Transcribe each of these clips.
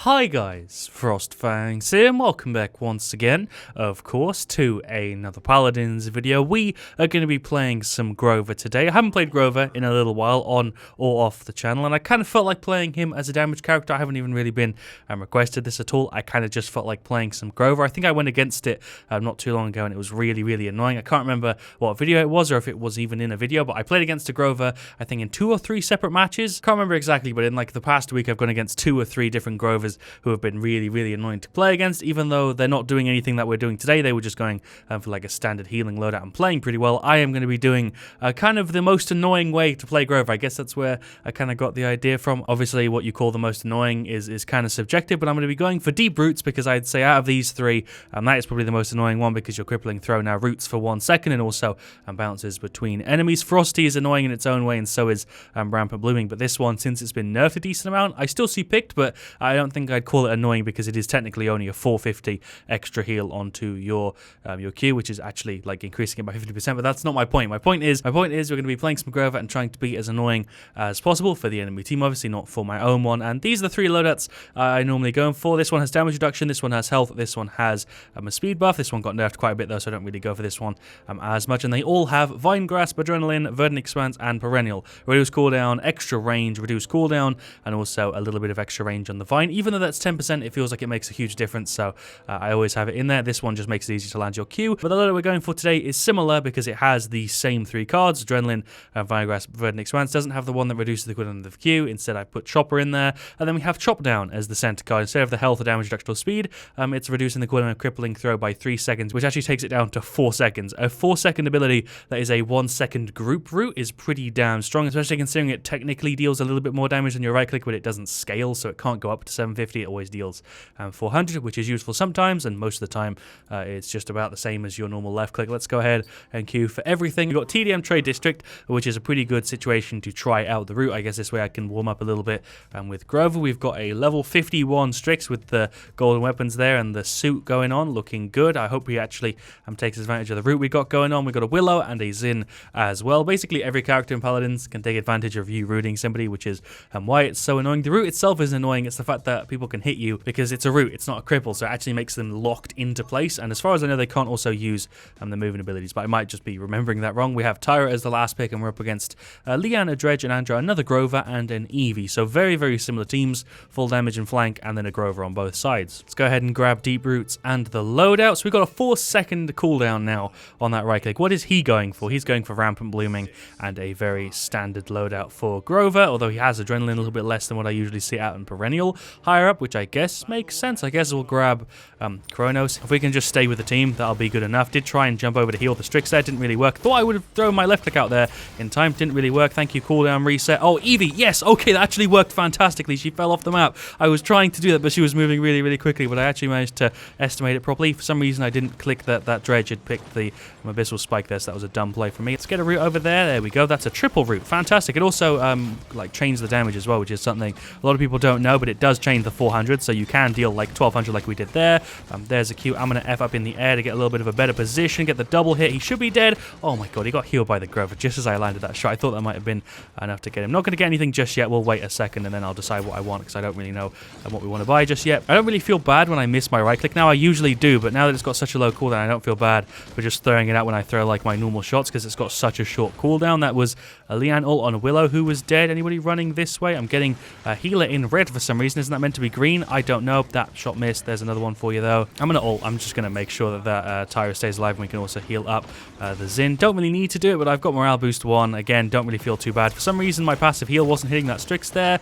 Hi guys, FrostFangs here, and welcome back once again, of course, to another Paladins video. We are going to be playing some Grover today. I haven't played Grover in a little while, on or off the channel, and I kind of felt like playing him as a damage character. I haven't even really been requested this at all. I kind of just felt like playing some Grover. I think I went against it not too long ago, and it was really annoying. I can't remember what video it was, or if it was even in a video, but I played against a Grover, I think in 2 or 3 separate matches. Can't remember exactly, but in like the past week, I've gone against 2 or 3 different Grovers who have been really annoying to play against, even though they're not doing anything that we're doing today. They were just going for like a standard healing loadout and playing pretty well. I am going to be doing kind of the most annoying way to play Grover. I guess that's where I kind of got the idea from. Obviously, what you call the most annoying is kind of subjective, but I'm going to be going for deep roots because I'd say out of these 3, that is probably the most annoying one because you're crippling throw now roots for 1 second and also bounces between enemies. Frosty is annoying in its own way, and so is Rampant Blooming, but this one, since it's been nerfed a decent amount, I still see picked, but I don't think I'd call it annoying because it is technically only a 450 extra heal onto your Q, which is actually like increasing it by 50%, but that's not my point. My point is we're going to be playing some Grover and trying to be as annoying as possible for the enemy team, obviously not for my own one, and these are the 3 loadouts I normally go for. This one has damage reduction, this one has health, this one has a speed buff. This one got nerfed quite a bit though, so I don't really go for this one as much, and they all have Vine Grasp, Adrenaline, Verdant Expanse, and Perennial. Reduce cooldown, extra range, reduce cooldown, and also a little bit of extra range on the Vine. Even though that's 10%, it feels like it makes a huge difference, so I always have it in there. This one just makes it easy to land your Q, but the loadout we're going for today is similar because it has the same 3 cards, Adrenaline, Vine Grasp, Verdant Expanse. Doesn't have the one that reduces the cooldown of the Q. Instead, I put Chopper in there, and then we have Chop Down as the center card. Instead of the health or damage reduction or speed, it's reducing the cooldown of crippling throw by 3 seconds, which actually takes it down to 4 seconds. A 4-second ability that is a 1-second group route is pretty damn strong, especially considering it technically deals a little bit more damage than your right click, but it doesn't scale, so it can't go up to 750. It always deals 400, which is useful sometimes, and most of the time it's just about the same as your normal left click. Let's go ahead and queue for everything. We've got TDM Trade District, which is a pretty good situation to try out the route. I guess this way I can warm up a little bit with Grover. We've got a level 51 Strix with the golden weapons there and the suit going on, looking good. I hope he actually takes advantage of the route we got going on. We've got a Willow and a Zin as well. Basically, every character in Paladins can take advantage of you rooting somebody, which is why it's so annoying. The route itself isn't annoying. It's the fact that people can hit you because it's a route. It's not a cripple, so it actually makes them locked into place. And as far as I know, they can't also use the moving abilities, but I might just be remembering that wrong. We have Tyra as the last pick, and we're up against Leanne, a Dredge, and Andra, another Grover, and an Eevee. So very similar teams, full damage and flank, and then a Grover on both sides. Let's go ahead and grab deep roots and the loadout. So we've got a 4-second cooldown now on that right click. What is he going for? He's going for Rampant Blooming and a very standard loadout for Grover, although he has Adrenaline a little bit less than what I usually see out in Perennial higher up, which I guess makes sense. I guess we'll grab Kronos. If we can just stay with the team, that'll be good enough. Did try and jump over to heal the Strix there, didn't really work. Thought I would have thrown my left click out there in time, didn't really work. Thank you, cooldown reset. Oh, Eevee, yes, okay, that actually worked fantastically. She fell off the map. I was trying to do that, but she was moving really quickly, but I actually managed to estimate it properly. For some reason, I didn't click that Dredge had picked the Abyssal Spike there, so that was a dumb play for me. Let's get a route over there. There we go. That's a triple route. Fantastic. It also like changes the damage as well, which is something a lot of people don't know, but it does change the 400, so you can deal like 1200 like we did there. There's a Q. I'm going to F up in the air to get a little bit of a better position, get the double hit. He should be dead. Oh my god, he got healed by the Grover just as I landed that shot. I thought that might have been enough to get him. Not going to get anything just yet. We'll wait a second and then I'll decide what I want because I don't really know what we want to buy just yet. I don't really feel bad when I miss my right click now. I usually do, but now that it's got such a low cooldown, I don't feel bad for just throwing it out when I throw like my normal shots because it's got such a short cooldown. That was a Leanne ult on a Willow who was dead. Anybody running this way? I'm getting a healer in red for some reason. Isn't that meant to be green? I don't know. That shot missed. There's another one for you though. I'm going to ult. I'm just going to make sure that Tyra stays alive, and we can also heal up the Zin. Don't really need to do it, but I've got morale boost 1. Again, don't really feel too bad. For some reason, my passive heal wasn't hitting that Strix there.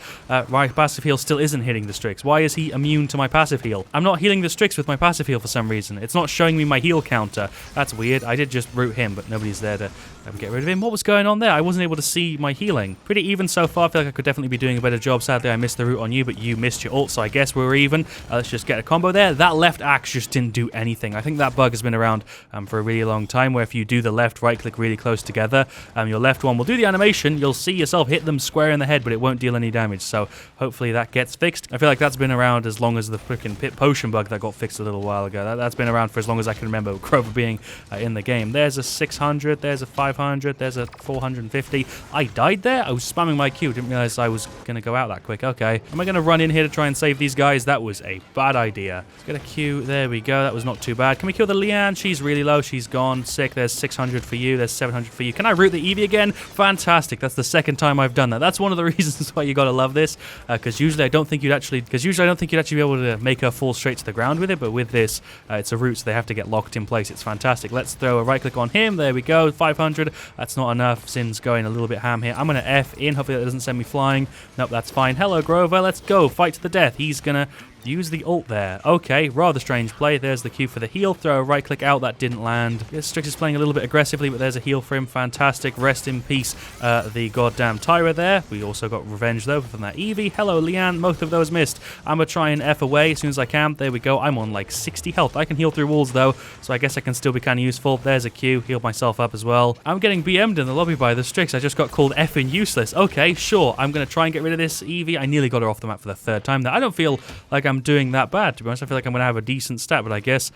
My passive heal still isn't hitting the Strix. Why is he immune to my passive heal? I'm not healing the Strix with my passive heal for some reason. It's not showing me my heal counter. That's weird. I did just root him, but nobody's there to get rid of him. What was going on there? I wasn't able to see my healing. Pretty even so far. I feel like I could definitely be doing a better job. Sadly, I missed the root on you, but you missed your ult, so I guess we're even. Let's just get a combo there. That left axe just didn't do anything. I think that bug has been around for a really long time, where if you do the left right click really close together, your left one will do the animation. You'll see yourself hit them square in the head, but it won't deal any damage. So hopefully that gets fixed. I feel like that's been around as long as the freaking pit potion bug that got fixed a little while ago. That's been around for as long as I can remember Grover being in the game. There's a 600, there's a 500, there's a 450. I died there? I was spamming my Q. Didn't realize I was going to go out that quick. Okay. Am I going to run in here to try and and save these guys. That was a bad idea. Let's get a Q. There we go. That was not too bad. Can we kill the Leanne? She's really low. She's gone. Sick. There's 600 for you. There's 700 for you. Can I root the Eevee again? Fantastic. That's the second time I've done that. That's one of the reasons why you gotta love this, because usually I don't think you'd actually be able to make her fall straight to the ground with it, but with this, it's a root, so they have to get locked in place. It's fantastic. Let's throw a right click on him. There we go. 500. That's not enough. Sin's going a little bit ham here. I'm gonna F in. Hopefully that doesn't send me flying. Nope, that's fine. Hello, Grover. Let's go. Fight to the death. He's gonna use the ult there. Okay, rather strange play. There's the Q for the heal. Throw a right click out. That didn't land. Yes, Strix is playing a little bit aggressively, but there's a heal for him. Fantastic. Rest in peace, the goddamn Tyra there. We also got revenge, though, from that Eevee. Hello, Leanne. Both of those missed. I'm going to try and F away as soon as I can. There we go. I'm on like 60 health. I can heal through walls, though, so I guess I can still be kind of useful. There's a Q. Heal myself up as well. I'm getting BM'd in the lobby by the Strix. I just got called effing useless. Okay, sure. I'm going to try and get rid of this Eevee. I nearly got her off the map for the third time there. I don't feel like I'm doing that bad. To be honest, I feel like I'm going to have a decent stat, but I guess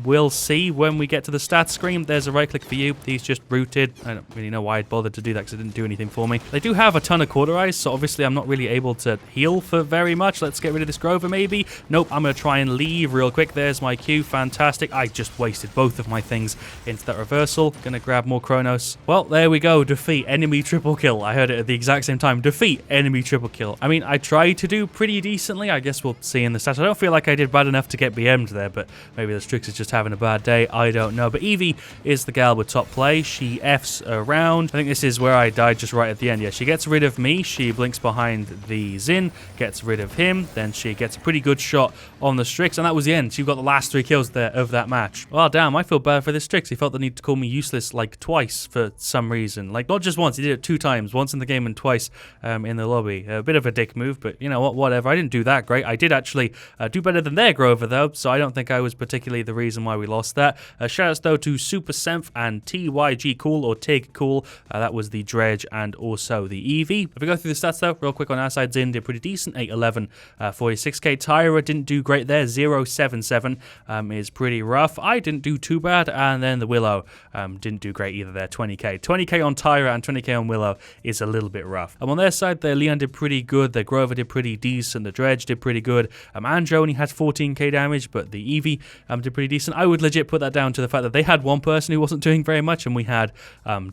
we'll see when we get to the stats screen. There's a right click for you. He's just rooted. I don't really know why I bothered to do that because it didn't do anything for me. They do have a ton of cauterize, so obviously I'm not really able to heal for very much. Let's get rid of this Grover maybe. Nope, I'm going to try and leave real quick. There's my Q. Fantastic. I just wasted both of my things into that reversal. Going to grab more Chronos. Well, there we go. Defeat. Enemy triple kill. I heard it at the exact same time. Defeat. Enemy triple kill. I mean, I tried to do pretty decently. I guess we'll see in the stats. I don't feel like I did bad enough to get BM'd there, but maybe the Strix is just having a bad day. I don't know. But Eevee is the gal with top play. She F's around. I think this is where I died just right at the end. Yeah, she gets rid of me. She blinks behind the Xin, gets rid of him. Then she gets a pretty good shot on the Strix, and that was the end. She got the last 3 kills there of that match. Well, damn, I feel bad for this Strix. He felt the need to call me useless like twice for some reason. Like, not just once. He did it 2 times. Once in the game and twice in the lobby. A bit of a dick move, but you know what? Whatever. I didn't do that great. I did actually do better than their Grover, though, so I don't think I was particularly the reason why we lost that. Shoutouts, though, to Super Senf and TYG Cool, or Tig Cool. That was the Dredge and also the Eevee. If we go through the stats, though, real quick on our side, Xin did pretty decent. 811, 46k. Tyra didn't do great there. 077 is pretty rough. I didn't do too bad, and then the Willow didn't do great either there. 20k. 20k on Tyra and 20k on Willow is a little bit rough. On their side, their Leon did pretty good. Their Grover did pretty decent. The Dredge did pretty good. Andrew only had 14k damage, but the Eevee did pretty decent. I would legit put that down to the fact that they had one person who wasn't doing very much, and we had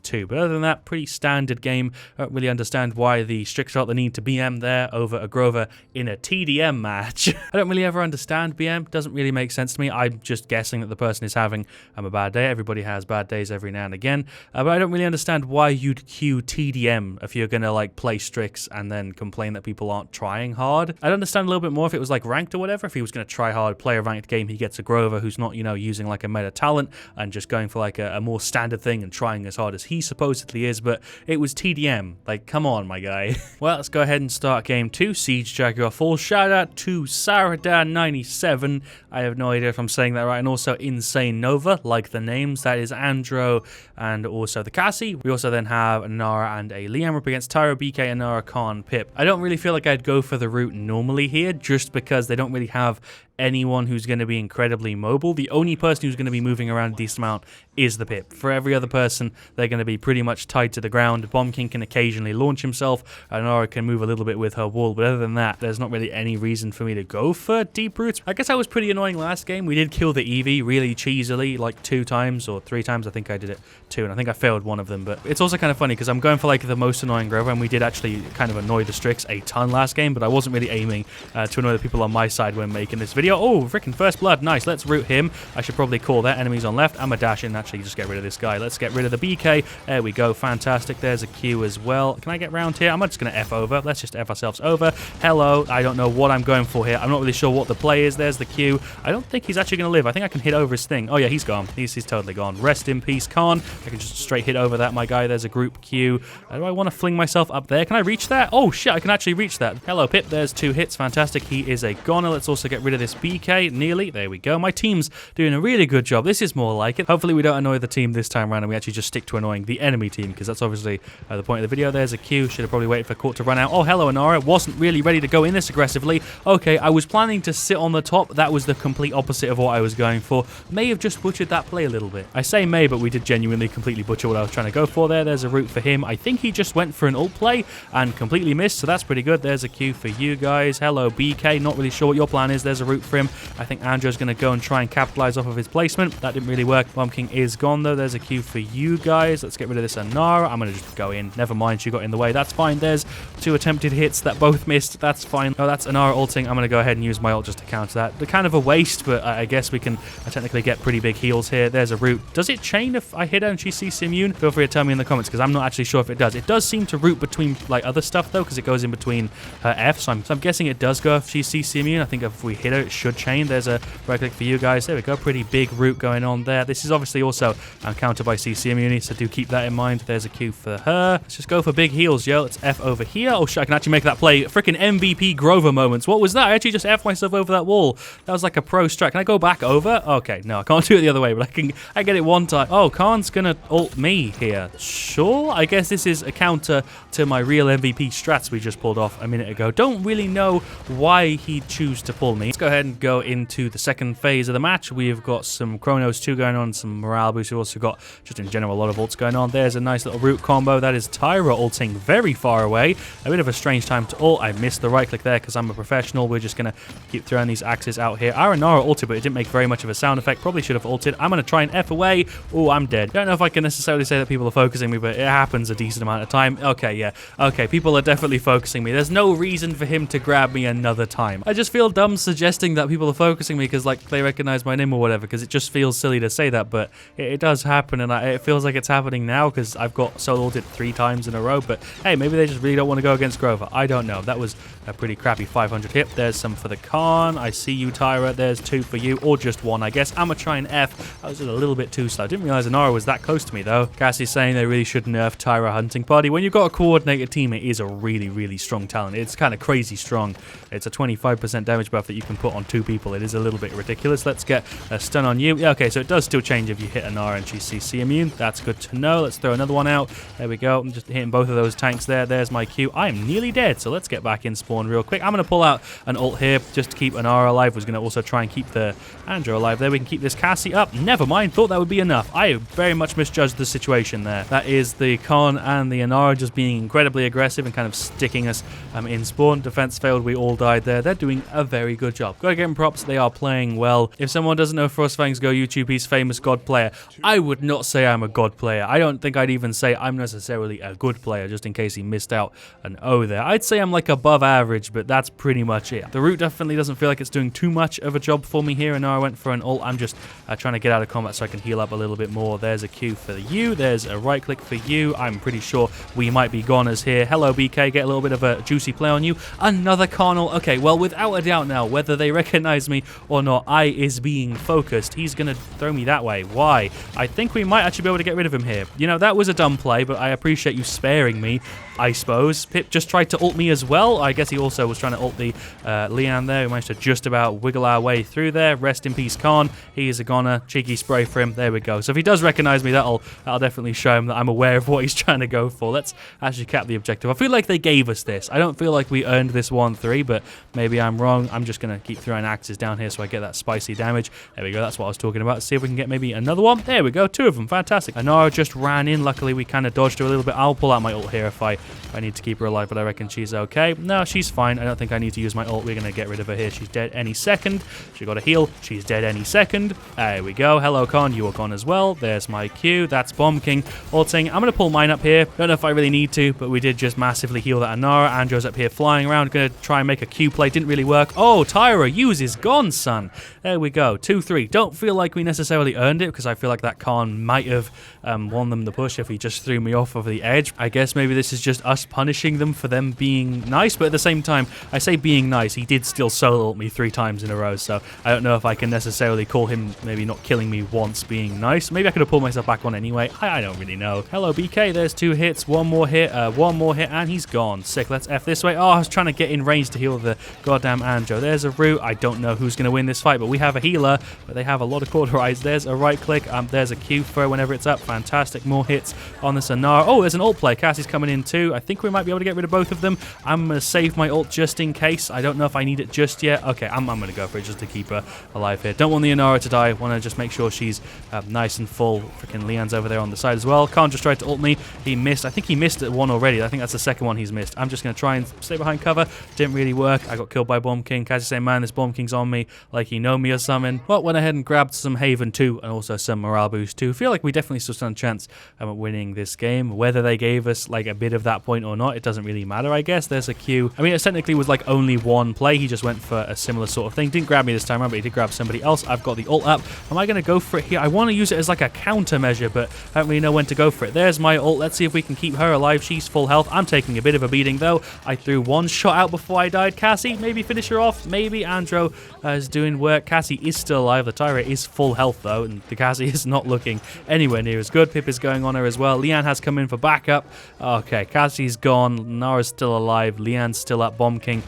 2. But other than that, pretty standard game. I don't really understand why the Strix felt the need to BM there over a Grover in a TDM match. I don't really ever understand BM. Doesn't really make sense to me. I'm just guessing that the person is having a bad day. Everybody has bad days every now and again. But I don't really understand why you'd queue TDM if you're going to like play Strix and then complain that people aren't trying hard. I'd understand a little bit more if it was like ranked or whatever. If he was going to try hard, play a ranked game, he gets a Grover who's not, you know, using like a meta talent and just going for like a more standard thing and trying as hard as he supposedly is. But it was TDM. Like, come on, my guy. Well, let's go ahead and start game 2. Siege Jaguar Fall. Shout out to Saradan97. I have no idea if I'm saying that right. And also Insane Nova, like the names. That is Andro and also the Cassie. We also then have Nara and a Liam up against Tyro, BK, Anara, Khan, Pip. I don't really feel like I'd go for the route normally here, just because they don't really have anyone who's going to be incredibly mobile. The only person who's going to be moving around a decent amount is the Pip. For every other person, they're going to be pretty much tied to the ground. Bomb King can occasionally launch himself, and Nora can move a little bit with her wall, but other than that, there's not really any reason for me to go for deep roots. I guess I was pretty annoying last game. We did kill the Eevee really cheesily, like 2 times or 3 times. I think I did it 2, and I think I failed one of them, but it's also kind of funny because I'm going for like the most annoying Grover, and we did actually kind of annoy the Strix a ton last game, but I wasn't really aiming to annoy the people on my side when making this video. Oh, freaking first blood. Nice. Let's root him. I should probably call that. Enemies on left. I'm a dash in. Actually, just get rid of this guy. Let's get rid of the BK. There we go. Fantastic. There's a Q as well. Can I get round here? I'm just going to F over. Let's just F ourselves over. Hello. I don't know what I'm going for here. I'm not really sure what the play is. There's the Q. I don't think he's actually going to live. I think I can hit over his thing. Oh, yeah, he's gone. He's totally gone. Rest in peace, Khan. I can just straight hit over that, my guy. There's a group Q. Do I want to fling myself up there? Can I reach that? Oh, shit. I can actually reach that. Hello, Pip. There's 2 hits. Fantastic. He is a goner. Let's also get rid of this BK. Nearly. There we go. My team's doing a really good job. This is more like it. Hopefully we don't annoy the team this time around and we actually just stick to annoying the enemy team, because that's obviously the point of the video. There's a Q. Should have probably waited for Court to run out. Oh, hello, Anara. Wasn't really ready to go in this aggressively. Okay, I was planning to sit on the top. That was the complete opposite of what I was going for. May have just butchered that play a little bit. I say may, but we did genuinely completely butcher what I was trying to go for there. There's a route for him. I think he just went for an ult play and completely missed, so that's pretty good. There's a Q for you guys. Hello, BK. Not really sure what your plan is. There's a route for him. I think Andrew's going to go and try and capitalize off of his placement. That didn't really work. Bomb King is gone, though. There's a Q for you guys. Let's get rid of this Anara. I'm going to just go in. Never mind, she got in the way. That's fine. There's 2 attempted hits that both missed. That's fine. Oh, that's Anara ulting. I'm going to go ahead and use my ult just to counter that. They're kind of a waste, but I guess we can technically get pretty big heals here. There's a route. Does it chain if I hit her and she CC immune? Feel free to tell me in the comments, because I'm not actually sure if it does. It does seem to route between like other stuff, though, because it goes in between her F, so I'm guessing it does go if she's CC immune. I think if we hit her, it should chain. There's a right click for you guys. There we go. Pretty big route going on there. This is obviously also countered by CC immunity, so do keep that in mind. There's a Q for her. Let's just go for big heals, yo. Let's F over here. Oh, shit, I can actually make that play. Freaking MVP Grover moments. What was that? I actually just F myself over that wall. That was like a pro strat. Can I go back over? Okay, no, I can't do it the other way, but I get it one time. Oh, Khan's gonna ult me here. Sure, I guess this is a counter to my real MVP strats we just pulled off a minute ago. Don't really know why he'd choose to pull me. Let's go ahead and go into the second phase of the match. We've got some Chronos 2 going on, some morale boosts. We've also got, just in general, a lot of ults going on. There's a nice little root combo. That is Tyra ulting very far away. A bit of a strange time to ult. I missed the right click there because I'm a professional. We're just going to keep throwing these axes out here. Aranara ulted, but it didn't make very much of a sound effect. Probably should have ulted. I'm going to try and F away. Oh, I'm dead. Don't know if I can necessarily say that people are focusing me, but it happens a decent amount of time. Okay, yeah. Okay, people are definitely focusing me. There's no reason for him to grab me another time. I just feel dumb suggesting that people are focusing me because, like, they recognize my name or whatever, because it just feels silly to say that, but it does happen, and it feels like it's happening now because I've got solo ulted 3 times in a row, but hey, maybe they just really don't want to go against Grover. I don't know. That was a pretty crappy 500 hit. There's some for the Khan. I see you, Tyra. There's 2 for you, or just 1, I guess. I'm gonna try and F. I was just a little bit too slow. I didn't realize Anara was that close to me, though. Cassie's saying they really should nerf Tyra Hunting Party. When you've got a coordinated team, it is a really, really strong talent. It's kind of crazy strong. It's a 25% damage buff that you can put on 2 people. It is a little bit ridiculous. Let's get a stun on you. Yeah, okay, so it does still change if you hit Anara and she's CC immune. That's good to know. Let's throw another one out. There we go. I'm just hitting both of those tanks there. There's my Q. I am nearly dead, so let's get back in spawn real quick. I'm going to pull out an ult here just to keep Anara alive. Was going to also try and keep the Andrew alive there. We can keep this Cassie up. Never mind. Thought that would be enough. I very much misjudged the situation there. That is the Khan and the Anara just being incredibly aggressive and kind of sticking us in spawn. Defense failed. We all died there. They're doing a very good job. Gotta give them props. They are playing well. If someone doesn't know FrostFangs, go YouTube. He's famous god player. I would not say I'm a god player. I don't think I'd even say I'm necessarily a good player, just in case he missed out an O there. I'd say I'm like above average, but that's pretty much it. The route definitely doesn't feel like it's doing too much of a job for me here, and now I went for an ult. I'm just trying to get out of combat so I can heal up a little bit more. There's a Q for you. There's a right click for you. I'm pretty sure we might be goners here. Hello, BK. Get a little bit of a juicy play on you. Another Carnal. Okay, well, without a doubt now, whether they recognize me or not, I is being focused. He's going to throw me that way. Why? I think we might actually be able to get rid of him here. You know, that was a dumb play, but I appreciate you sparing me, I suppose. Pip just tried to ult me as well. I guess he also was trying to ult the Leanne there. We managed to just about wiggle our way through there. Rest in peace, Khan. He is a goner. Cheeky spray for him. There we go. So if he does recognize me, that'll definitely show him that I'm aware of what he's trying to go for. Let's actually cap the objective. I feel like they gave us this. I don't feel like we earned this 1-3, but maybe I'm wrong. I'm just going to keep throwing axes down here so I get that spicy damage. There we go. That's what I was talking about. See if we can get maybe another one. There we go. 2 of them. Fantastic. Anara just ran in. Luckily, we kind of dodged her a little bit. I'll pull out my ult here if I need to keep her alive, but I reckon she's okay. No, she's fine. I don't think I need to use my ult. We're going to get rid of her here. She's dead any second. She got a heal. She's dead any second. There we go. Hello, Khan. You are gone as well. There's my Q. That's Bomb King ulting. I'm going to pull mine up here. Don't know if I really need to, but we did just massively heal that Anara. Andrew's up here flying around. Going to try and make a Q play. Didn't really work. Oh, Tyra, use is gone, son. There we go. 2-3. Don't feel like we necessarily earned it because I feel like that Khan might have won them the push if he just threw me off of the edge. I guess maybe this is just us punishing them for them being nice, but at the same time, I say being nice, he did still solo ult me 3 times in a row, so I don't know if I can necessarily call him maybe not killing me once being nice. Maybe I could have pulled myself back on anyway. I don't really know. Hello, BK. There's 2 hits. One more hit, and he's gone. Sick. Let's F this way. Oh, I was trying to get in range to heal the goddamn Anjo. There's a root. I don't know who's going to win this fight, but we have a healer, but they have a lot of cauterize. There's a right click. There's a Q for whenever it's up. Fantastic. More hits on the Anara. Oh, there's an ult play. Cassie's coming in too. I think we might be able to get rid of both of them. I'm going to save my ult just in case. I don't know if I need it just yet. Okay, I'm going to go for it just to keep her alive here. Don't want the Anara to die. Want to just make sure she's nice and full. Freaking Leanne's over there on the side as well. Khan just tried to ult me. He missed. I think he missed at 1 already. I think that's the second one he's missed. I'm just going to try and stay behind cover. Didn't really work. I got killed by Bomb King. Cassie saying, man, this Bomb King's on me like he know me or something. But went ahead and grabbed some Haven too, and also some morale boost too. Feel like we definitely still stand a chance at winning this game. Whether they gave us like a bit of that point or not, it doesn't really matter, I guess. There's a Q. I mean, it technically was like only one play. He just went for a similar sort of thing. Didn't grab me this time around, but he did grab somebody else. I've got the ult up. Am I going to go for it here? I want to use it as like a countermeasure, but I don't really know when to go for it. There's my ult. Let's see if we can keep her alive. She's full health. I'm taking a bit of a beating though. I threw one shot out before I died. Cassie, maybe finish her off. Maybe Andro is doing work. Cassie is still alive. The Tyra is full health though, and the Cassie is not looking anywhere near as good. Pip is going on her as well. Leanne has come in for backup. Okay, Cassie's gone. Nara's still alive. Leanne's still up. Bomb King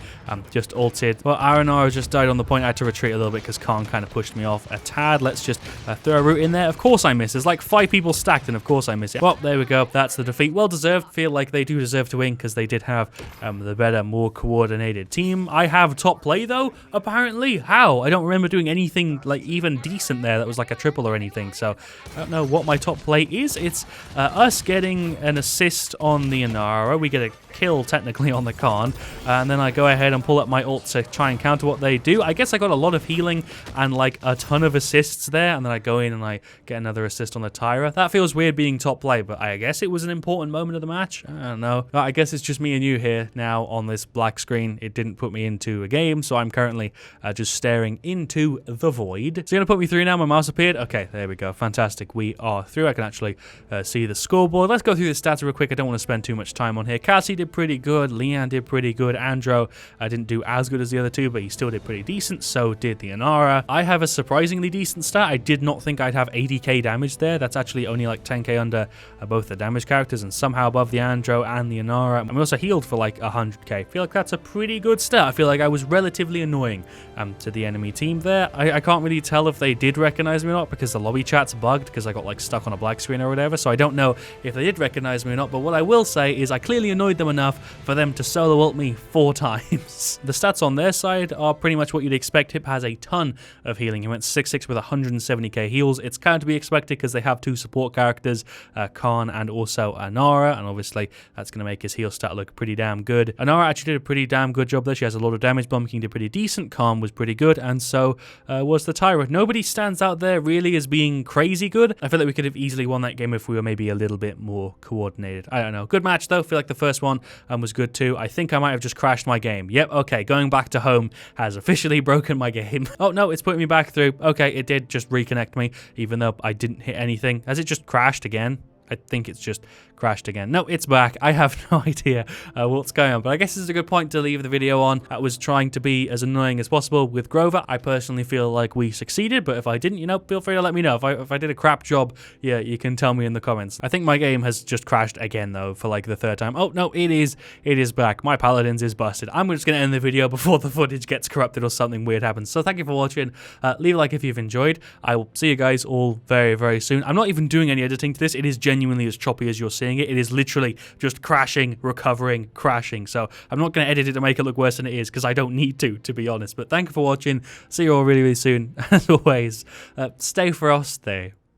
just ulted. Well, Aranara just died on the point. I had to retreat a little bit because Khan kind of pushed me off a tad. Let's just throw a root in there. Of course I miss. There's like 5 people stacked, and of course I miss it. Well, there we go. That's the defeat. Well deserved. Feel like they do deserve to win because they did have the better, more coordinated team. I have top play though, apparently. How? I don't remember doing anything like even decent there that was like a triple or anything, so I don't know what my top play is. It's us getting an assist on the Inara. We get a kill technically on the Khan, and then I go ahead and pull up my ult to try and counter what they do. I guess I got a lot of healing and like a ton of assists there, and then I go in and I get another assist on the Tyra. That feels weird being top play, but I guess it was an important moment of the match. I don't know. I guess it's just me and you here now on this black screen. It didn't put me into a game, so I'm currently just staring into the void. It's going to put me through now. My mouse appeared. Okay, there we go. Fantastic. We are through. I can actually see the scoreboard. Let's go through the stats real quick. I don't want to spend too much time on here. Cassie did pretty good. Leanne did pretty good. Andro didn't do as good as the other two, but he still did pretty decent. So did the Inara. I have a surprisingly decent stat. I did not think I'd have 80k damage there. That's actually only like 10k under both the damage characters and somehow above the Andro and the Inara. And we also healed for like 100k. I feel like that's a pretty good stat. I feel like I was relatively annoying to the enemy team there. I can't really tell if they did recognize me or not because the lobby chat's bugged because I got like stuck on a black screen or whatever. So I don't know if they did recognize me or not. But what I will say is I clearly annoyed them enough for them to solo ult me 4 times. The stats on their side are pretty much what you'd expect. Hip has a ton of healing. He went 6-6 with 170k heals. It's kind of to be expected because they have 2 support characters, Khan and also Anara, and obviously that's going to make his heal stat look pretty damn good. Anara actually did a pretty damn good job there. She has a lot of damage. Bomb King did pretty decent. Khan was pretty good, and so was the Tyra. Nobody stands out there really as being crazy good. I feel like we could have easily won that game if we were maybe a little bit more coordinated. I don't know. Good match though. I feel like the first one was good too. I think I might have just crashed my game. Yep, okay, going back to home has officially broken my game. Oh no, it's putting me back through. Okay, it did just reconnect me, even though I didn't hit anything. Has it just crashed again? I think it's just crashed again. No, it's back. I have no idea what's going on, but I guess this is a good point to leave the video on. I was trying to be as annoying as possible with Grover. I personally feel like we succeeded, but if I didn't, you know, feel free to let me know. If I did a crap job, yeah, you can tell me in the comments. I think my game has just crashed again, though, for like the 3rd time. Oh, no, it is back. My Paladins is busted. I'm just going to end the video before the footage gets corrupted or something weird happens. So thank you for watching. Leave a like if you've enjoyed. I will see you guys all very, very soon. I'm not even doing any editing to this. It is genuinely as choppy as you're seeing it. It is literally just crashing, recovering, crashing. So I'm not going to edit it to make it look worse than it is because I don't need to be honest. But thank you for watching. See you all really, really soon. As always, stay frosty.